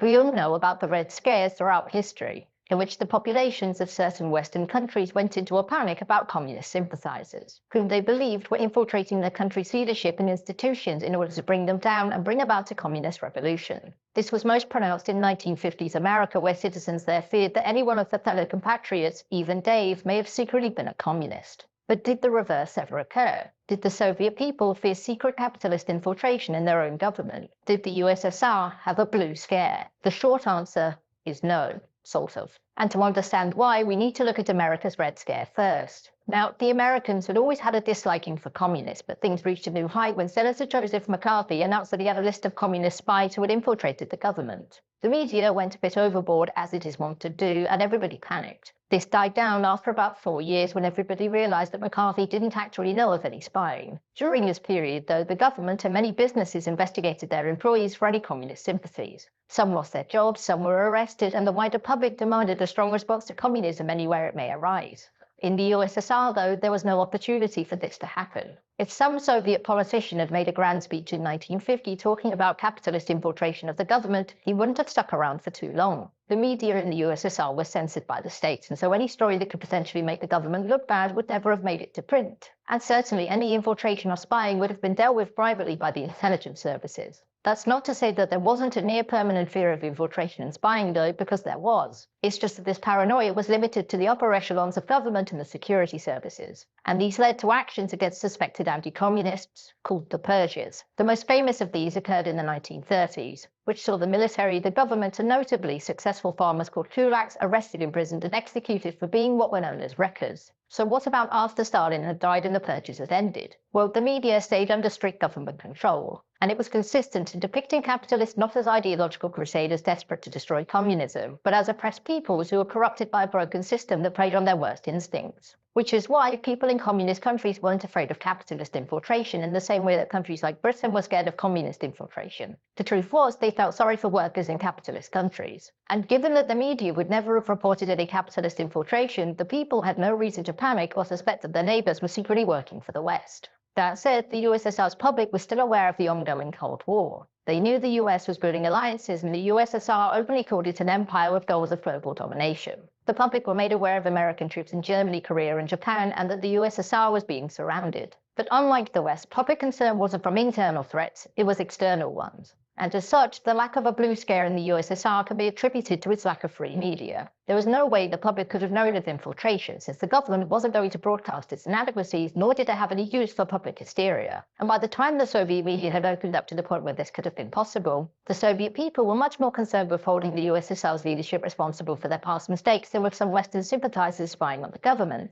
We all know about the Red Scares throughout history, in which the populations of certain Western countries went into a panic about communist sympathizers, whom they believed were infiltrating their country's leadership and institutions in order to bring them down and bring about a communist revolution. This was most pronounced in 1950s America, where citizens there feared that any one of their fellow compatriots, even Dave, may have secretly been a communist. But did the reverse ever occur? Did the Soviet people fear secret capitalist infiltration in their own government? Did the USSR have a blue scare? The short answer is no, sort of. And to understand why, we need to look at America's Red Scare first. Now, the Americans had always had a disliking for communists, but things reached a new height when Senator Joseph McCarthy announced that he had a list of communist spies who had infiltrated the government. The media went a bit overboard, as it is wont to do, and everybody panicked. This died down after about 4 years when everybody realized that McCarthy didn't actually know of any spying. During this period, though, the government and many businesses investigated their employees for any communist sympathies. Some lost their jobs, some were arrested, and the wider public demanded a strong response to communism anywhere it may arise. In the USSR, though, there was no opportunity for this to happen. If some Soviet politician had made a grand speech in 1950 talking about capitalist infiltration of the government, he wouldn't have stuck around for too long. The media in the USSR was censored by the state, and so any story that could potentially make the government look bad would never have made it to print. And certainly any infiltration or spying would have been dealt with privately by the intelligence services. That's not to say that there wasn't a near-permanent fear of infiltration and spying, though, because there was. It's just that this paranoia was limited to the upper echelons of government and the security services. And these led to actions against suspected anti-communists, called the purges. The most famous of these occurred in the 1930s, which saw the military, the government, and notably successful farmers called kulaks arrested, imprisoned, and executed for being what were known as wreckers. So what about after Stalin had died and the purges had ended? Well, the media stayed under strict government control, and it was consistent in depicting capitalists not as ideological crusaders desperate to destroy communism, but as oppressed peoples who were corrupted by a broken system that preyed on their worst instincts. Which is why people in communist countries weren't afraid of capitalist infiltration in the same way that countries like Britain were scared of communist infiltration. The truth was, they felt sorry for workers in capitalist countries. And given that the media would never have reported any capitalist infiltration, the people had no reason to panic or suspect that their neighbours were secretly working for the West. That said, the USSR's public was still aware of the ongoing Cold War. They knew the US was building alliances, and the USSR openly called it an empire with goals of global domination. The public were made aware of American troops in Germany, Korea, and Japan, and that the USSR was being surrounded. But unlike the West, public concern wasn't from internal threats, it was external ones. And as such, the lack of a blue scare in the USSR can be attributed to its lack of free media. There was no way the public could have known of infiltration, since the government wasn't going to broadcast its inadequacies, nor did it have any use for public hysteria. And by the time the Soviet media had opened up to the point where this could have been possible, the Soviet people were much more concerned with holding the USSR's leadership responsible for their past mistakes than with some Western sympathizers spying on the government.